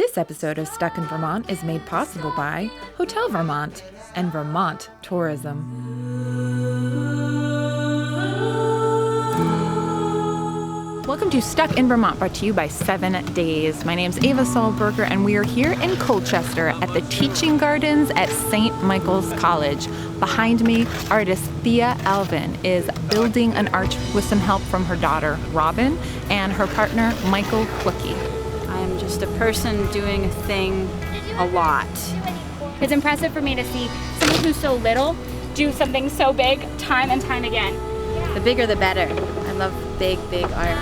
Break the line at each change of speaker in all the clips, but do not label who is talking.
This episode of Stuck in Vermont is made possible by Hotel Vermont and Vermont Tourism. Welcome to Stuck in Vermont, brought to you by 7 Days. My name's Ava Sahlberger, and we are here in Colchester at the Teaching Gardens at St. Michael's College. Behind me, artist Thea Alvin is building an arch with some help from her daughter, Robyn, and her partner, Michael Clookey.
I'm just a person doing a thing a lot.
It's impressive for me to see someone who's so little do something so big time and time again.
The bigger the better. I love big art.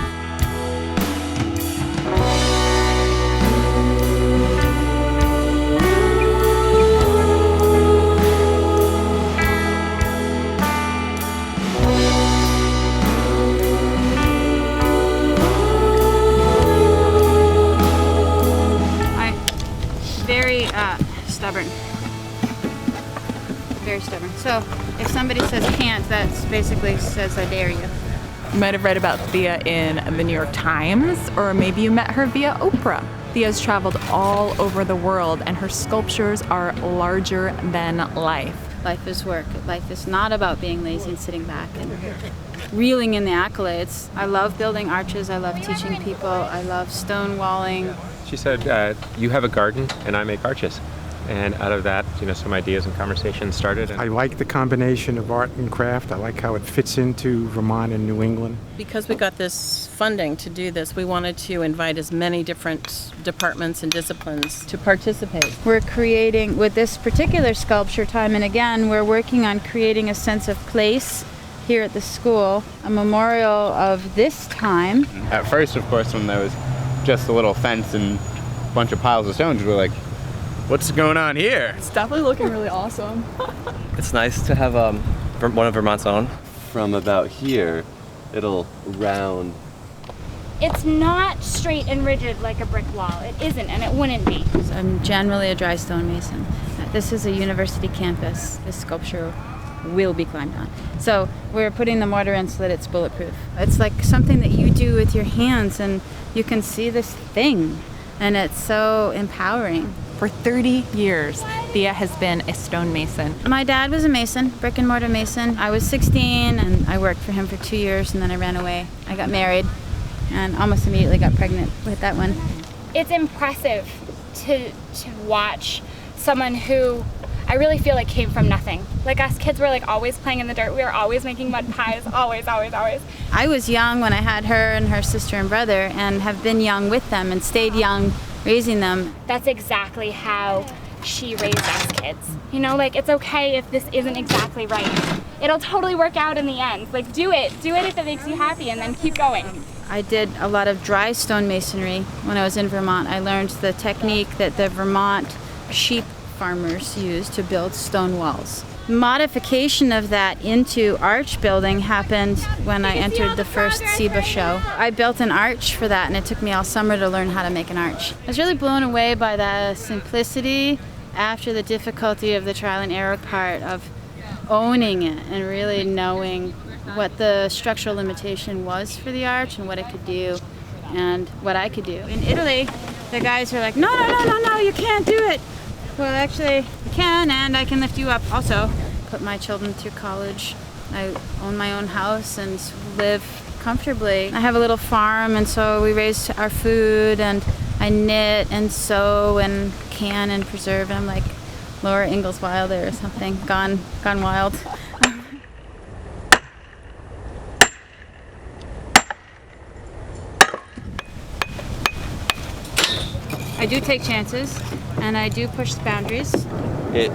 Very stubborn. So if somebody says can't, that basically says I dare you.
You might have read about Thea in the New York Times, or maybe you met her via Oprah. Thea's traveled all over the world, and her sculptures are larger than life.
Life is work. Life is not about being lazy and sitting back and reeling in the accolades. I love building arches. I love teaching people. I love stonewalling.
She said, you have a garden and I make arches. And out of that, some ideas and conversations started.
I like the combination of art and craft. I like how it fits into Vermont and New England.
Because we got this funding to do this, we wanted to invite as many different departments and disciplines to participate.
We're creating, with this particular sculpture, time and again, we're working on creating a sense of place here at the school, a memorial of this time.
At first, of course, when there was just a little fence and a bunch of piles of stones, we were like, what's going on here?
It's definitely looking really awesome.
It's nice to have one of Vermont's own.
From about here, it'll round.
It's not straight and rigid like a brick wall. It isn't, and it wouldn't be.
I'm generally a dry stonemason. This is a university campus. This sculpture will be climbed on. So we're putting the mortar in so that it's bulletproof. It's like something that you do with your hands, and you can see this thing, and it's so empowering.
For 30 years, Thea has been a stonemason.
My dad was a mason, brick and mortar mason. I was 16 and I worked for him for 2 years, and then I ran away. I got married and almost immediately got pregnant with that one.
It's impressive to watch someone who I really feel like came from nothing. Like us kids were like always playing in the dirt. We were always making mud pies, always.
I was young when I had her and her sister and brother, and have been young with them and stayed young raising them.
That's exactly how she raised us kids. It's okay if this isn't exactly right. It'll totally work out in the end. Like, do it if it makes you happy, and then keep going.
I did a lot of dry stonemasonry when I was in Vermont. I learned the technique that the Vermont sheep farmers use to build stone walls. Modification of that into arch building happened when I entered the first SIV show. I built an arch for that, and it took me all summer to learn how to make an arch. I was really blown away by the simplicity after the difficulty of the trial and error part of owning it and really knowing what the structural limitation was for the arch and what it could do and what I could do. In Italy, the guys were like, no, you can't do it. Well, actually, I can, and I can lift you up. Also, put my children through college. I own my own house and live comfortably. I have a little farm, and so we raise our food, and I knit and sew and can and preserve. And I'm like Laura Ingalls Wilder or something, gone wild. I do take chances, and I do push the boundaries.
It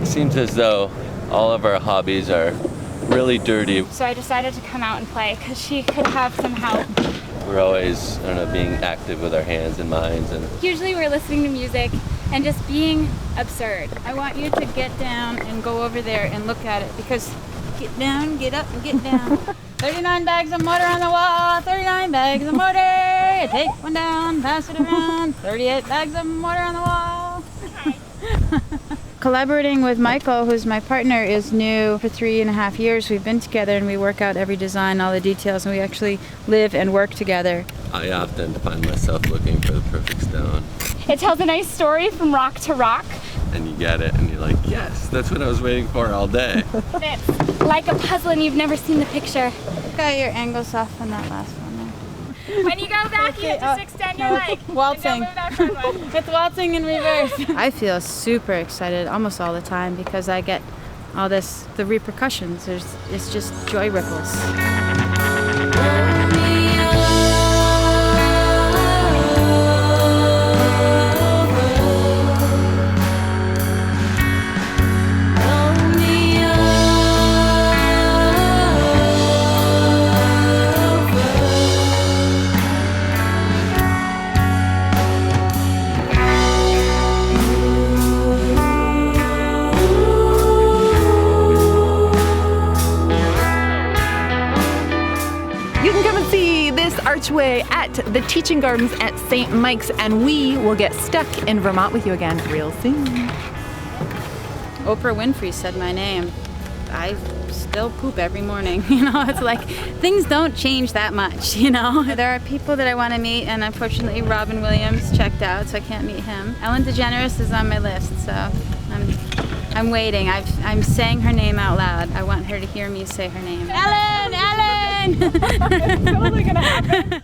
seems as though all of our hobbies are really dirty.
So I decided to come out and play because she could have some help.
We're always, being active with our hands and minds. And
usually we're listening to music and just being absurd.
I want you to get down and go over there and look at it, because get down, get up, and get down. 39 bags of mortar on the wall, 39 bags of mortar. Take one down, pass it around. 38 bags of mortar on the wall. Collaborating with Michael, who's my partner, is new. For 3.5 years we've been together, and we work out every design, all the details, and we actually live and work together.
I often find myself looking for the perfect stone.
It tells a nice story from rock to rock.
And you get it, and you're like, yes, that's what I was waiting for all day.
It's like a puzzle and you've never seen the picture.
Got your angles off on that last one there.
When you go back, you have to extend your leg.
Waltzing.
And don't move that front one.
It's waltzing in reverse. I feel super excited almost all the time because I get all the repercussions. It's just joy ripples.
Archway at the Teaching Gardens at St. Mike's, and we will get stuck in Vermont with you again real soon.
Oprah Winfrey said my name. I still poop every morning, you know, it's like things don't change that much, you know. There are people that I want to meet, and unfortunately Robin Williams checked out, so I can't meet him. Ellen DeGeneres is on my list, so I'm waiting. I'm saying her name out loud. I want her to hear me say her name. Ellen! Ellen!
It's totally gonna happen.